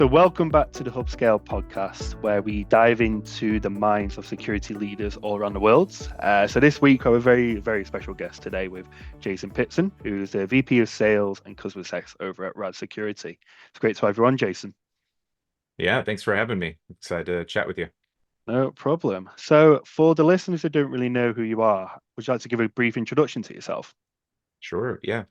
So, welcome back to the Hubscale podcast, where we dive into the minds of security leaders all around the world. So, this week, we have a very, very special guest today with Jason Pitzen, who's the VP of Sales and Customer Success over at Rad Security. It's great to have you on, Jason. Yeah, thanks for having me. Excited to chat with you. No problem. So, for the listeners who don't really know who you are, would you like to give a brief introduction to yourself? Sure, yeah.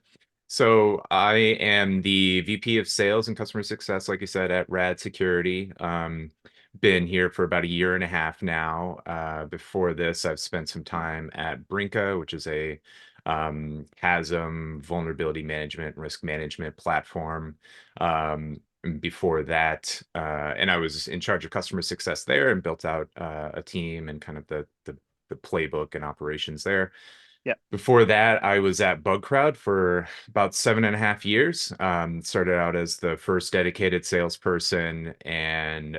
So I am the VP of Sales and Customer Success, like you said, at Rad Security. Been here for about a year and a half now. Before this, I've spent some time at Brinka, which is a CASM vulnerability management, risk management platform. Before that, and I was in charge of customer success there and built out a team and kind of the playbook and operations there. Yeah. Before that, I was at Bug for about 7.5 years. Started out as the first dedicated salesperson and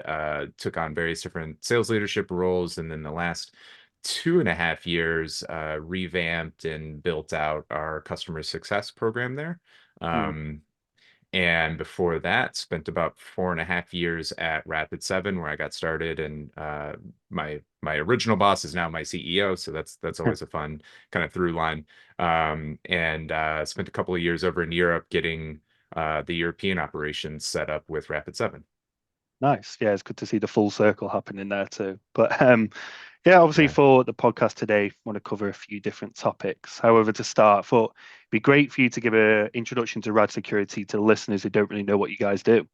took on various different sales leadership roles. And then the last 2.5 years, revamped and built out our customer success program there. Mm. And before that, spent about 4.5 years at Rapid7, where I got started. And my original boss is now my CEO, so that's always a fun kind of through line. And spent a couple of years over in Europe getting the European operations set up with Rapid7. Nice. Yeah, it's good to see the full circle happening there too. But yeah, obviously Yeah. for the podcast today, I want to cover a few different topics. However, to start, I thought it'd be great for you to give an introduction to Rad Security to the listeners who don't really know what you guys do.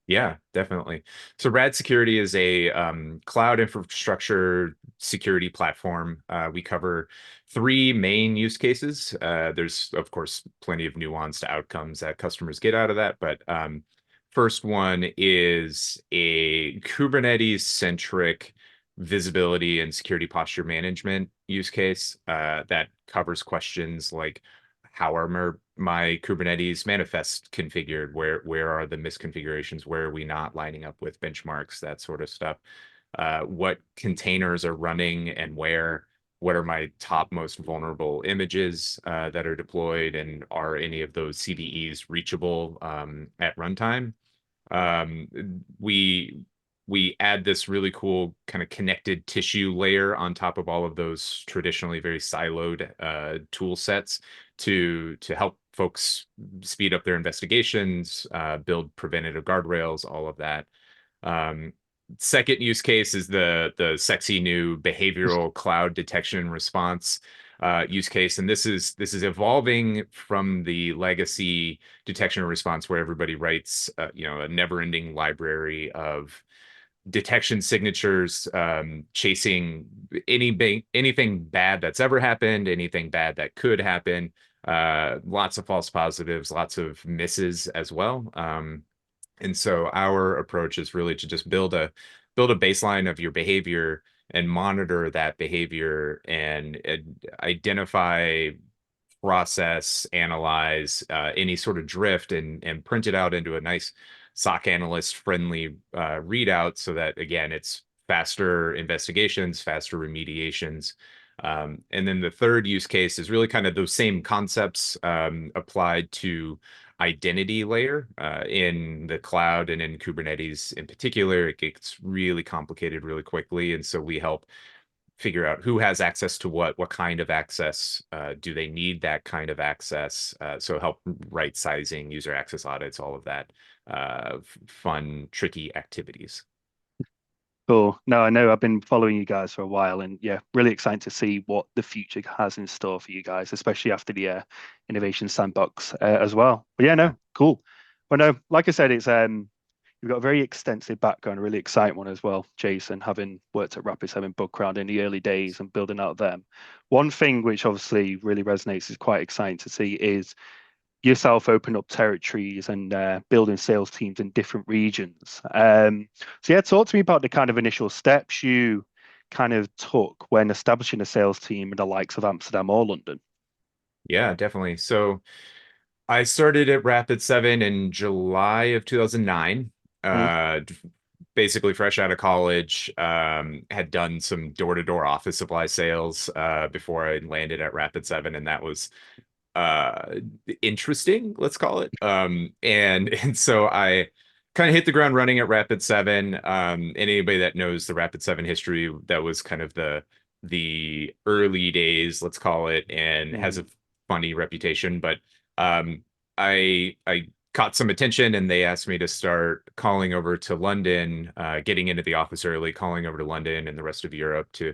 Yeah, definitely. So Rad Security is a cloud infrastructure security platform. We cover three main use cases. There's, of course, plenty of nuanced outcomes that customers get out of that. But first one is a Kubernetes-centric visibility and security posture management use case that covers questions like how are my Kubernetes manifests configured? Where are the misconfigurations? Where are we not lining up with benchmarks? That sort of stuff. What containers are running and where? What are my top most vulnerable images that are deployed? And are any of those CVEs reachable at runtime? We add this really cool kind of connected tissue layer on top of all of those traditionally very siloed tool sets to help folks speed up their investigations, build preventative guardrails, all of that. Um, Second use case is the sexy new behavioral cloud detection and response use case, and this is evolving from the legacy detection and response where everybody writes a never-ending library of detection signatures, chasing anything bad that's ever happened, anything bad that could happen. Lots of false positives, lots of misses as well. And so our approach is really to just build a baseline of your behavior and monitor that behavior and identify, process, analyze any sort of drift and print it out into a nice SOC analyst friendly readout so that, again, it's faster investigations, faster remediations. And then the third use case is really kind of those same concepts applied to identity layer in the cloud and in Kubernetes in particular. It gets really complicated really quickly. And so we help figure out who has access to what kind of access, do they need that kind of access? So help right sizing, user access audits, all of that fun, tricky activities. Cool. No, I know I've been following you guys for a while, and yeah, really excited to see what the future has in store for you guys, especially after the innovation sandbox as well. But yeah, Yeah. no, cool. But no, like I said, it's you've got a very extensive background, a really exciting one as well, Jason, having worked at Rapid7 Bookcrown in the early days and building out them. One thing which obviously really resonates is quite exciting to see is yourself open up territories and building sales teams in different regions. So yeah, talk to me about the kind of initial steps you kind of took when establishing a sales team in the likes of Amsterdam or London. Yeah, definitely. So I started at Rapid7 in July of 2009. Mm. Basically fresh out of college, had done some door-to-door office supply sales before I landed at Rapid7, and that was uh interesting, let's call it. And so kind of hit the ground running at Rapid 7. And anybody that knows the Rapid 7 history, that was kind of the early days, let's call it, and has Mm, a funny reputation. But I caught some attention, and they asked me to start calling over to London, getting into the office early, calling over to London and the rest of Europe to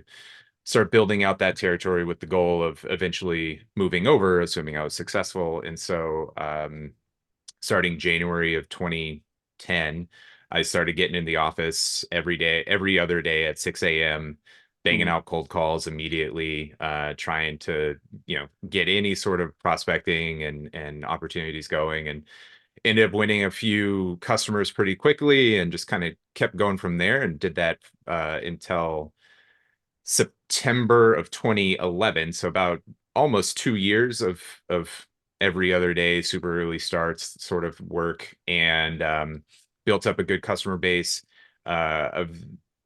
start building out that territory with the goal of eventually moving over, assuming I was successful. And so starting January of 2010, I started getting in the office every day, every other day at 6 a.m., banging mm, out cold calls immediately, trying to, get any sort of prospecting and opportunities going, and ended up winning a few customers pretty quickly, and just kind of kept going from there, and did that until September of 2011. So about almost 2 years of every other day, super early starts sort of work, and built up a good customer base. Of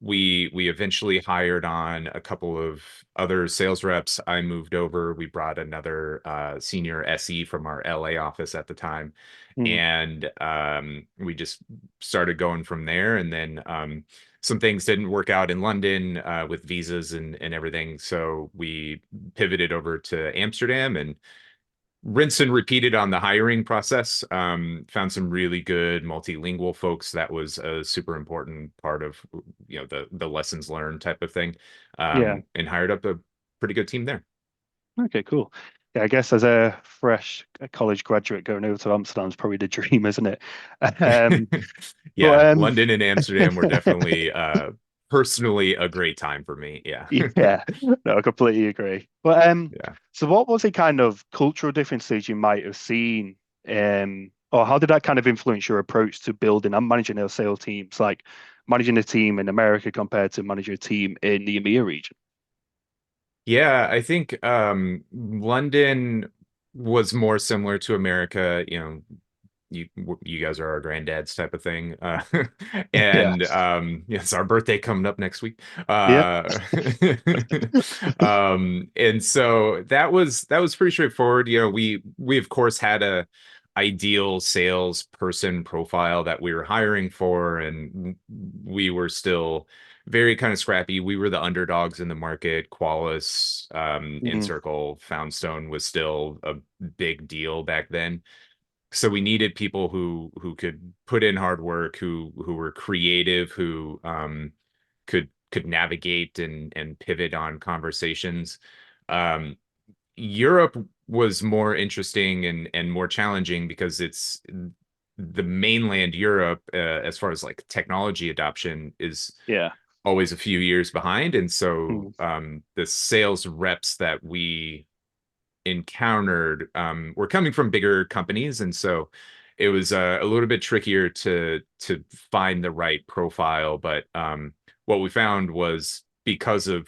we eventually hired on a couple of other sales reps. I moved over. We brought another senior SE from our LA office at the time, mm. and we just started going from there. And then some things didn't work out in London with visas and everything. So we pivoted over to Amsterdam and rinse and repeated on the hiring process. Found some really good multilingual folks. That was a super important part of, the lessons learned type of thing. Yeah. And hired up a pretty good team there. Okay, cool. Yeah, I guess as a fresh college graduate going over to Amsterdam is probably the dream, isn't it? Um, but Yeah, London and Amsterdam were definitely personally a great time for me. Yeah. yeah, no, I completely agree. But Yeah. so what was the kind of cultural differences you might have seen, or how did that kind of influence your approach to building and managing those sales teams, like managing a team in America compared to managing a team in the EMEA region? Yeah, I think London was more similar to America. You guys are our granddads type of thing. Yeah, And yes, our birthday coming up next week. yeah, And so that was pretty straightforward. We of course had a ideal salesperson profile that we were hiring for, and we were still very kind of scrappy. We were the underdogs in the market. Qualis, mm, Encircle, Foundstone was still a big deal back then. So we needed people who could put in hard work, who were creative, who could navigate and pivot on conversations. Um, Europe was more interesting and more challenging because it's the mainland Europe, as far as like technology adoption, is yeah, always a few years behind. And so mm, the sales reps that we encountered were coming from bigger companies, and so it was a little bit trickier to find the right profile. But what we found was, because of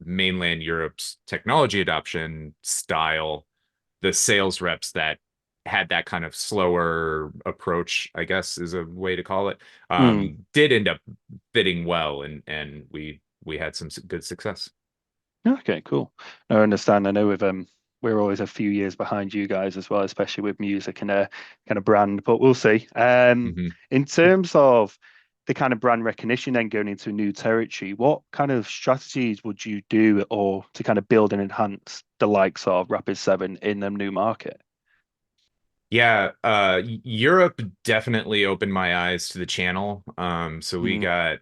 mainland Europe's technology adoption style, the sales reps that had that kind of slower approach, I guess is a way to call it, mm. did end up fitting well, and we had some good success. Okay, cool. I understand. I know with we're always a few years behind you guys as well, especially with music and kind of brand, but we'll see. Mhm. In terms of the kind of brand recognition then going into a new territory, what kind of strategies would you do or to kind of build and enhance the likes of Rapid 7 in the new market? Yeah, Europe definitely opened my eyes to the channel. So we Mm, got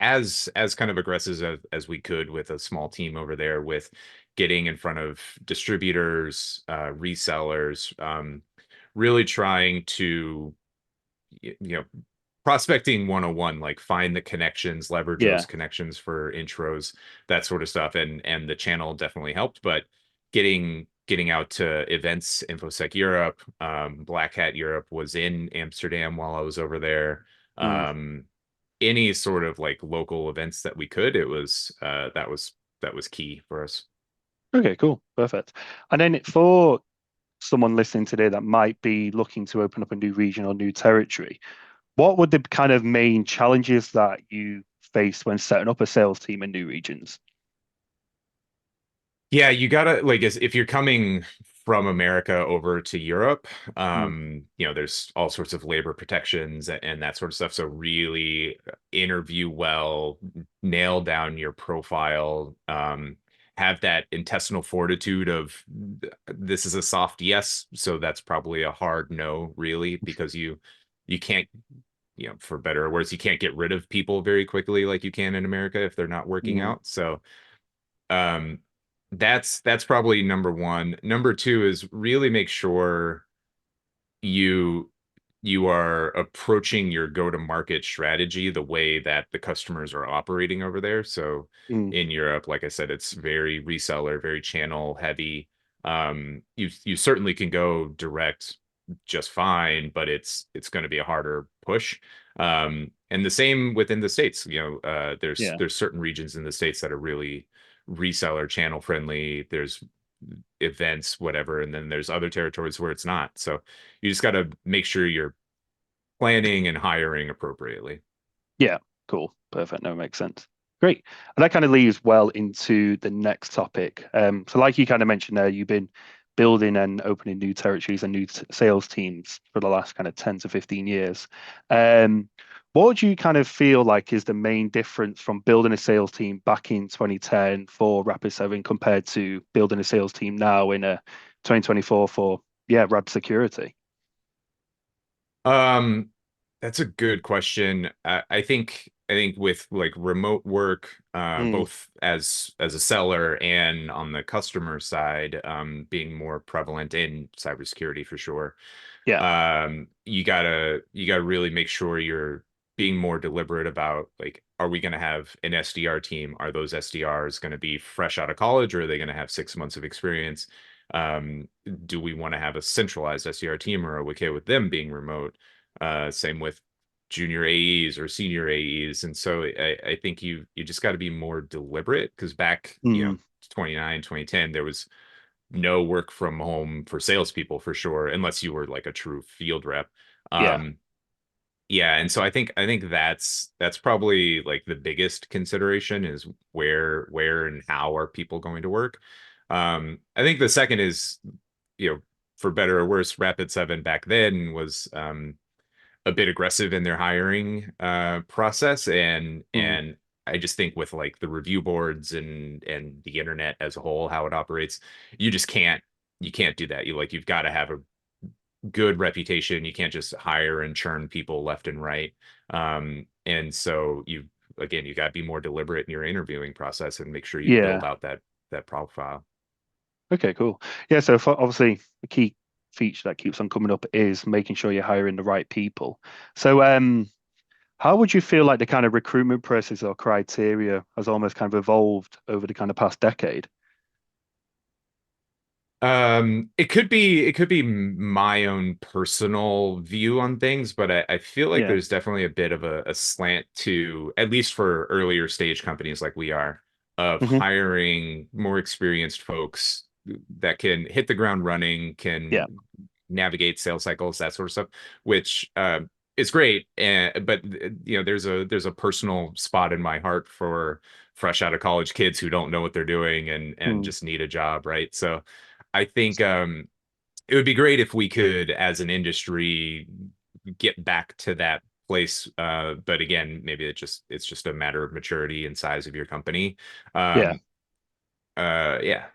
as kind of aggressive as we could with a small team over there, with getting in front of distributors, resellers, really trying to, you know, prospecting 101, like find the connections, leverage those yeah. connections for intros, that sort of stuff. And the channel definitely helped. But getting out to events, InfoSec Europe, Black Hat Europe was in Amsterdam while I was over there. Mm. Um, any sort of like local events that we could, it was that was key for us. Okay, cool. Perfect. And then for someone listening today that might be looking to open up a new region or new territory, what were the kind of main challenges that you faced when setting up a sales team in new regions? Yeah, you gotta, like, if you're coming from America over to Europe, Mm. there's all sorts of labor protections and that sort of stuff. So really interview well, nail down your profile, have that intestinal fortitude of this is a soft yes, so that's probably a hard no, really, because you can't, for better or worse, you can't get rid of people very quickly like you can in America if they're not working Mm. out. So um that's probably number one. Number two is really make sure you you are approaching your go-to-market strategy the way that the customers are operating over there. So Mm. in Europe, like I said, it's very reseller, very channel heavy. You certainly can go direct just fine, but it's going to be a harder push. And the same within the States. There's Yeah. there's certain regions in the States that are really reseller channel friendly. There's events, whatever, and then there's other territories where it's not. So you just got to make sure you're planning and hiring appropriately. Yeah. Cool. Perfect. No, makes sense. Great. And that kind of leads well into the next topic. So like you kind of mentioned there, you've been building and opening new territories and new sales teams for the last kind of 10 to 15 years. Um, what would you kind of feel like is the main difference from building a sales team back in 2010 for Rapid7 compared to building a sales team now in a 2024 for, yeah, Rad Security? Um, that's a good question. I think with like remote work, Mm. both as a seller and on the customer side, being more prevalent in cybersecurity for sure. Yeah. You gotta really make sure you're being more deliberate about, like, are we going to have an SDR team? Are those SDRs going to be fresh out of college, or are they going to have 6 months of experience? Do we want to have a centralized SDR team, or are we okay with them being remote? Same with junior AEs or senior AEs. And so I think you just got to be more deliberate, because back, Mm. 29, 2010, there was no work from home for salespeople for sure, unless you were like a true field rep. Yeah. Um, yeah, and so I think that's probably like the biggest consideration is where and how are people going to work. I think the second is, for better or worse, Rapid7 back then was a bit aggressive in their hiring process, and Mm. and I just think with like the review boards and the internet as a whole, how it operates, you just can't do that. You've got to have a good reputation. You can't just hire and churn people left and right. And so you got to be more deliberate in your interviewing process and make sure you build Yeah. out that profile. Okay, cool. Yeah, so for obviously the key feature that keeps on coming up is making sure you're hiring the right people. So how would you feel like the kind of recruitment process or criteria has almost kind of evolved over the kind of past decade? It could be my own personal view on things, but I feel like Yeah. there's definitely a bit of a slant to, at least for earlier stage companies like we are, of Hmm. hiring more experienced folks that can hit the ground running, Yeah. can navigate sales cycles, that sort of stuff, which is great. But there's a personal spot in my heart for fresh out of college kids who don't know what they're doing and Mm. just need a job, right? So I think it would be great if we could, as an industry, get back to that place. But again, maybe it's just a matter of maturity and size of your company. Yeah. Um, yeah.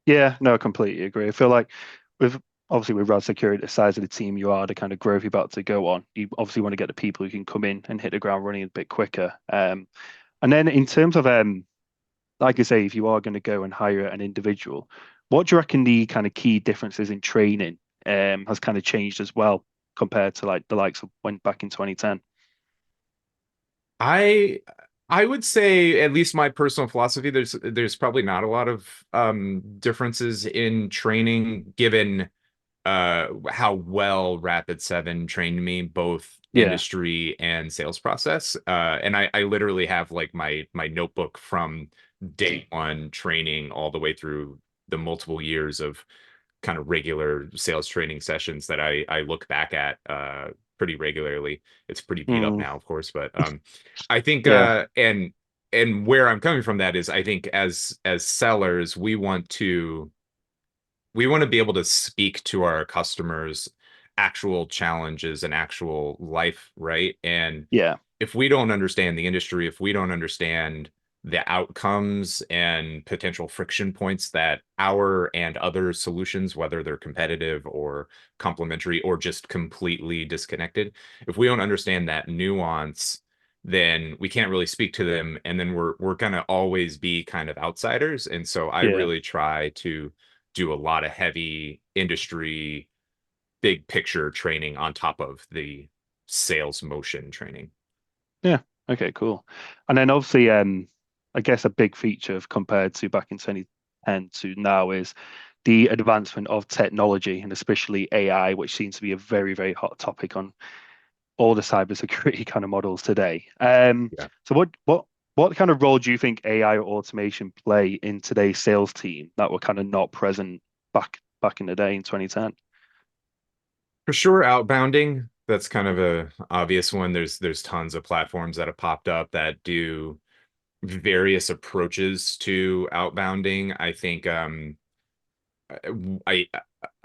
Yeah, no, I completely agree. I feel like with obviously with Rad Security, the size of the team you are, the kind of growth you're about to go on, you obviously want to get the people who can come in and hit the ground running a bit quicker. And then in terms of like I say, if you are going to go and hire an individual, what do you reckon the kind of key differences in training has kind of changed as well compared to like the likes of when back in 2010? I I would say, at least my personal philosophy, there's probably not a lot of differences in training, given how well Rapid7 trained me, both Yeah. industry and sales process. And I literally have like my notebook from day one training all the way through the multiple years of kind of regular sales training sessions that I look back at pretty regularly. It's pretty beat up Mm. now, of course, but I think Yeah. and where I'm coming from, that is, I think as sellers, we want to be able to speak to our customers' actual challenges and actual life, right? And Yeah. if we don't understand the industry, if we don't understand the outcomes and potential friction points that our and other solutions, whether they're competitive or complementary or just completely disconnected, if we don't understand that nuance, then we can't really speak to them, and then we're gonna always be kind of outsiders. And so I Yeah. really try to do a lot of heavy industry, big picture training on top of the sales motion training. Yeah. Okay, cool. And then obviously, I guess a big feature of compared to back in 2010 to now is the advancement of technology and especially AI, which seems to be a very, very hot topic on all the cybersecurity kind of models today. Yeah. So what kind of role do you think AI or automation play in today's sales team that were kind of not present back in the day in 2010? For sure, outbounding, that's kind of a obvious one. There's tons of platforms that have popped up that do various approaches to outbounding. I think I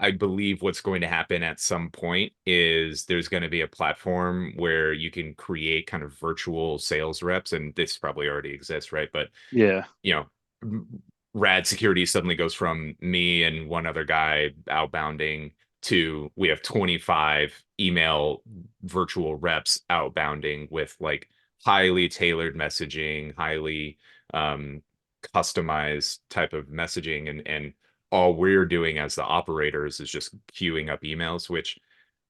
I believe what's going to happen at some point is there's going to be a platform where you can create kind of virtual sales reps, and this probably already exists, right? But Yeah. you know, rad security suddenly goes from me and one other guy outbounding to we have 25 email virtual reps outbounding with like highly tailored messaging, highly um, customized type of messaging, and all we're doing as the operators is just queuing up emails, which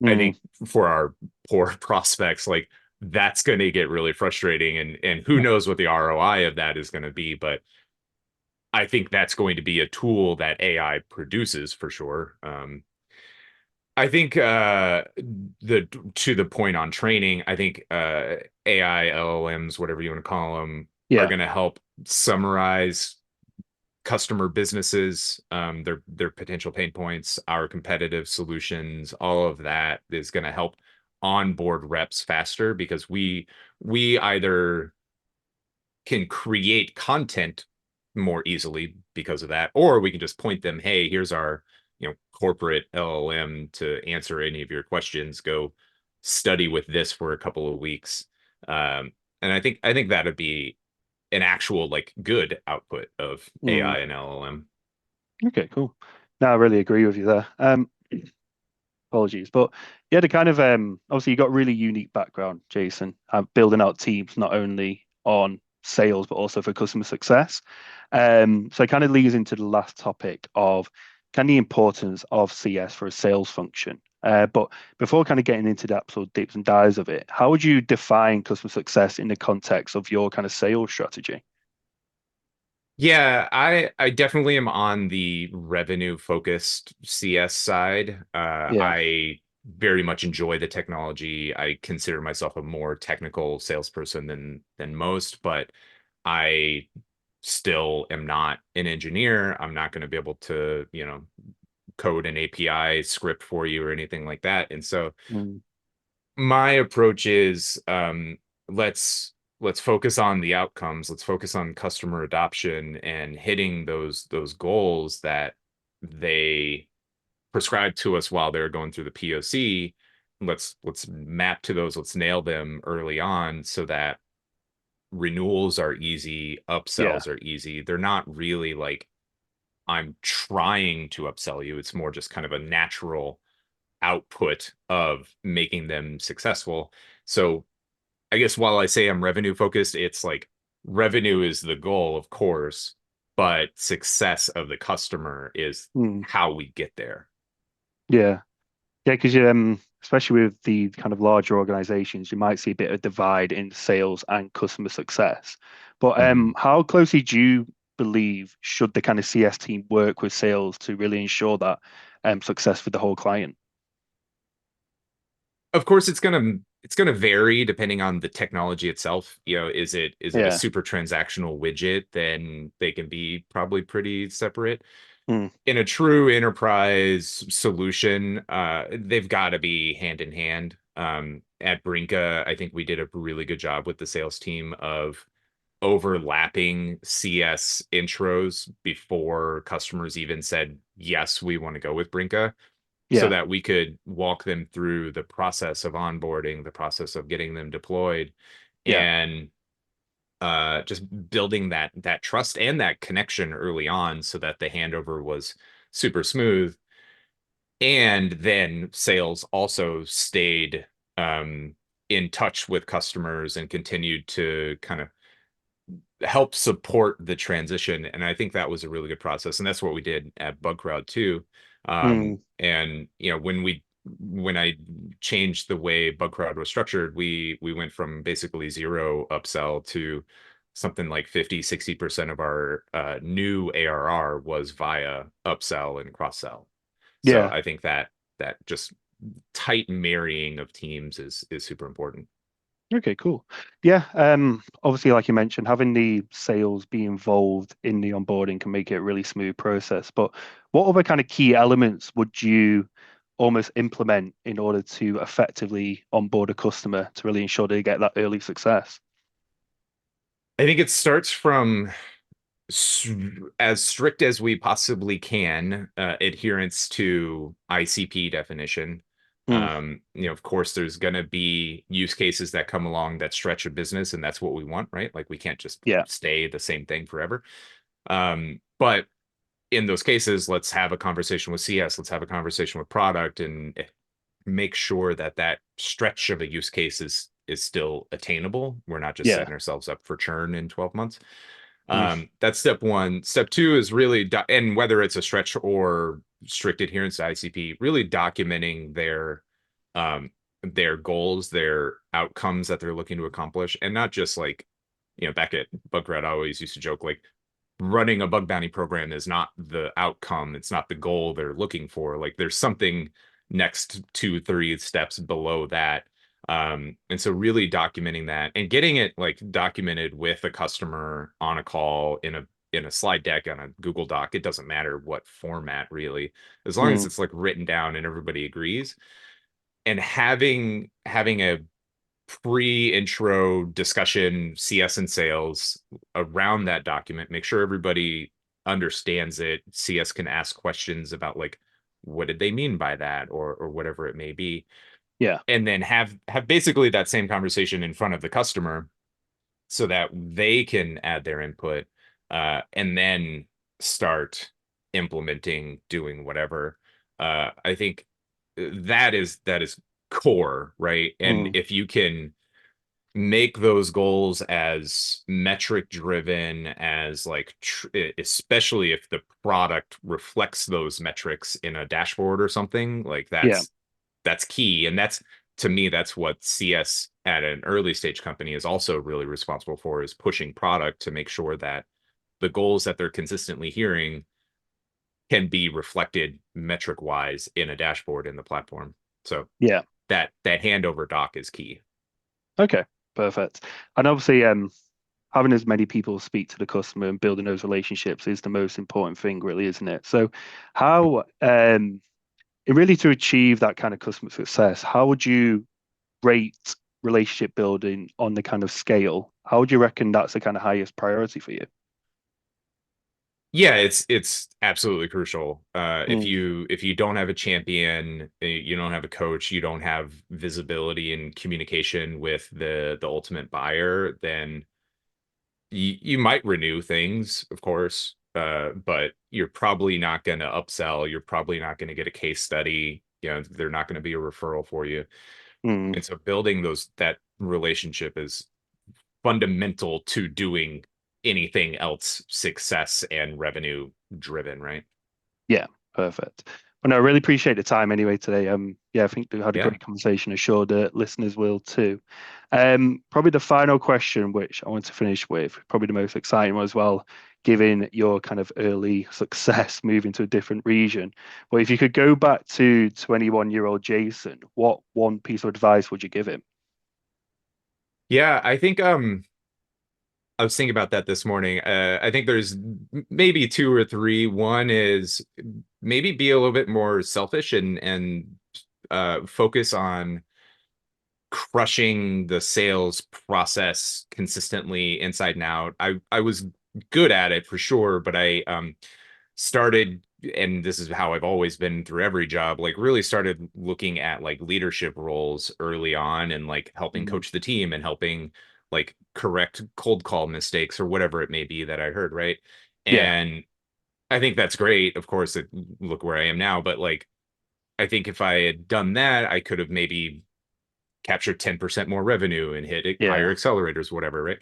I Mm, think for our poor prospects, like that's going to get really frustrating, and who knows what the ROI of that is going to be. But I think that's going to be a tool that AI produces for sure. I think the to the point on training, I think AI, LLMs, whatever you want to call them, are yeah. going to help summarize customer businesses, their potential pain points, our competitive solutions. All of that is going to help onboard reps faster because we either can create content more easily because of that, or we can just point them, hey, here's our corporate LLM to answer any of your questions. Go study with this for a couple of weeks. And I think that'd be an actual like good output of Mm, AI and LLM. okay, cool. No, I really agree with you there. Apologies, but yeah, the kind of obviously you got a really unique background, Jason, building out teams not only on sales but also for customer success. So it kind of leads into the last topic of kind of the importance of CS for a sales function. But before kind of getting into the absolute dips and dives of it, how would you define customer success in the context of your kind of sales strategy? Yeah, I definitely am on the revenue focused CS side. Yeah. I very much enjoy the technology. I consider myself a more technical salesperson than most, but I still am not an engineer. I'm not going to be able to, code an API script for you or anything like that. And so Mm, my approach is let's focus on the outcomes, let's focus on customer adoption and hitting those goals that they prescribed to us while they're going through the POC. Let's map to those, let's nail them early on so that renewals are easy, yeah. upsells are easy. They're not really like I'm trying to upsell you, it's more just kind of a natural output of making them successful. So I guess while I say I'm revenue focused, it's like revenue is the goal, of course, but success of the customer is Mm, how we get there. yeah. Yeah, because you especially with the kind of larger organizations, you might see a bit of divide in sales and customer success. But Mhm. how closely do you believe should the kind of CS team work with sales to really ensure that success for the whole client? Of course, it's gonna vary depending on the technology itself. Is it a Yeah. super transactional widget? Then they can be probably pretty separate. Mm, In a true enterprise solution, they've got to be hand in hand. At Brinka, I think we did a really good job with the sales team of overlapping CS intros before customers even said, yes, we want to go with Brinka, so Yeah. that we could walk them through the process of onboarding, the process of getting them deployed, Yeah. and just building that trust and that connection early on so that the handover was super smooth. And then sales also stayed in touch with customers and continued to kind of help support the transition. And I think that was a really good process. And that's what we did at Bug Crowd too. Mm. And when I changed the way Bug Crowd was structured, we went from basically zero upsell to something like 50-60% of our new ARR was via upsell and cross sell. So Yeah. I think that just tight marrying of teams is super important. Okay, cool. Yeah, obviously, like you mentioned, having the sales be involved in the onboarding can make it a really smooth process. But what other kind of key elements would you almost implement in order to effectively onboard a customer to really ensure they get that early success? I think it starts from as strict as we possibly can adherence to ICP definition. Mm. Of course, there's going to be use cases that come along that stretch a business, and that's what we want, right? Like we can't just Yeah, stay the same thing forever. But in those cases, let's have a conversation with CS, let's have a conversation with product, and make sure that that stretch of a use case is still attainable. We're not just yeah. setting ourselves up for churn in 12 months. Mm. That's step one. Step two is really, and whether it's a stretch or strict adherence to ICP, really documenting their goals, their outcomes that they're looking to accomplish, and not just like, back at Bugrat, I always used to joke like running a bug bounty program is not the outcome, it's not the goal they're looking for. Like there's something next 2-3 steps below that. And so really documenting that and getting it like documented with a customer on a call in a slide deck on a Google Doc. It doesn't matter what format really, as long as Mm. it's like written down and everybody agrees. And having a pre-intro discussion, CS and sales around that document, make sure everybody understands it. CS can ask questions about like, what did they mean by that, or whatever it may be, Yeah, and then have basically that same conversation in front of the customer so that they can add their input, and then start implementing, doing whatever. I think that is core, right? And mm. if you can make those goals as metric driven as like especially if the product reflects those metrics in a dashboard or something like Yeah, that's key. And that's, to me, that's what CS at an early stage company is also really responsible for, is pushing product to make sure that the goals that they're consistently hearing can be reflected metric wise in a dashboard in the platform. So yeah. that handover doc is key. Okay, perfect. And obviously, having as many people speak to the customer and building those relationships is the most important thing, really, isn't it? So, how, and really to achieve that kind of customer success, how would you rate relationship building on the kind of scale? How would you reckon that's the kind of highest priority for you? Yeah, it's absolutely crucial. If Mm. you don't have a champion, you don't have a coach, you don't have visibility and communication with the ultimate buyer, then you might renew things, of course, but you're probably not going to upsell. You're probably not going to get a case study. They're not going to be a referral for you. Mm. And so building that relationship is fundamental to doing anything else success and revenue driven, right? Yeah, perfect. Well, no, I really appreciate the time anyway today. Yeah, I think we had a Yeah. great conversation. I'm sure the listeners will too. Probably the final question, which I want to finish with, probably the most exciting one as well, given your kind of early success moving to a different region. But if you could go back to 21-year-old Jason, what one piece of advice would you give him? Yeah, I think I was thinking about that this morning. I think there's maybe two or three. One is maybe be a little bit more selfish and focus on crushing the sales process consistently inside and out. I was good at it for sure, but I started, and this is how I've always been through every job, like really started looking at like leadership roles early on, and like helping Mm. coach the team and helping like correct cold call mistakes or whatever it may be that I heard, right? Yeah, And I think that's great. Of course, look where I am now, but like I think if I had done that, I could have maybe captured 10% more revenue and hit yeah, higher accelerators, whatever, right?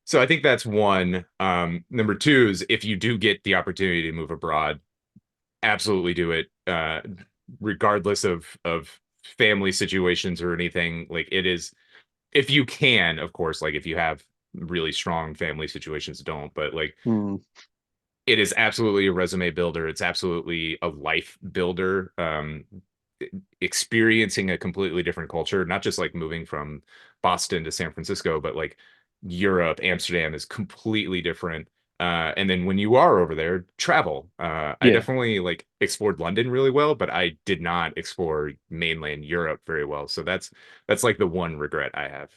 So I think that's one. Number two is if you do get the opportunity to move abroad, absolutely do it, regardless of family situations or anything. Like it is, if you can, of course, like if you have really strong family situations, don't, but like mm, it is absolutely a resume builder. It's absolutely a life builder. Experiencing a completely different culture, not just like moving from Boston to San Francisco, but like Europe, Amsterdam is completely different. And then when you are over there, travel. I yeah, definitely like explored London really well, but I did not explore mainland Europe very well. So that's like the one regret I have.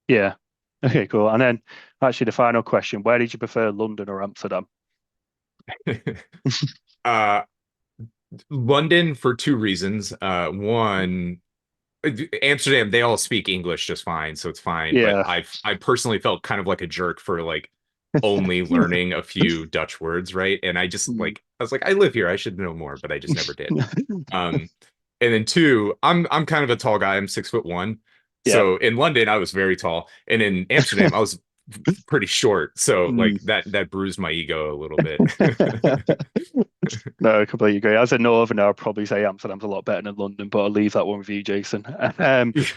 yeah. Okay, cool. And then actually the final question, where did you prefer, London or Amsterdam? uh, London for two reasons. One, Amsterdam, they all speak English just fine, so it's fine. But Yeah. I personally felt kind of like a jerk for like only learning a few Dutch words, right? And I just Mm. like I was like, I live here, I should know more, but I just never did. Um, and then two, I'm kind of a tall guy. I'm 6'1". Yeah. So in London, I was very tall, and in Amsterdam, I was pretty short. So Mm. like that bruised my ego a little bit. No, I completely agree. As a northerner, I'd probably say Amsterdam's a lot better than London, but I'll leave that one with you, Jason.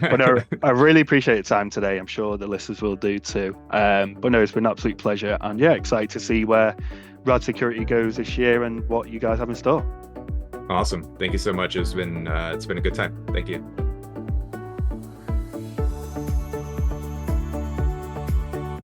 But no, I really appreciate your time today. I'm sure the listeners will do too. But no, it's been an absolute pleasure. And yeah, excited to see where Rad Security goes this year and what you guys have in store. Awesome. Thank you so much. It's been a good time. Thank you.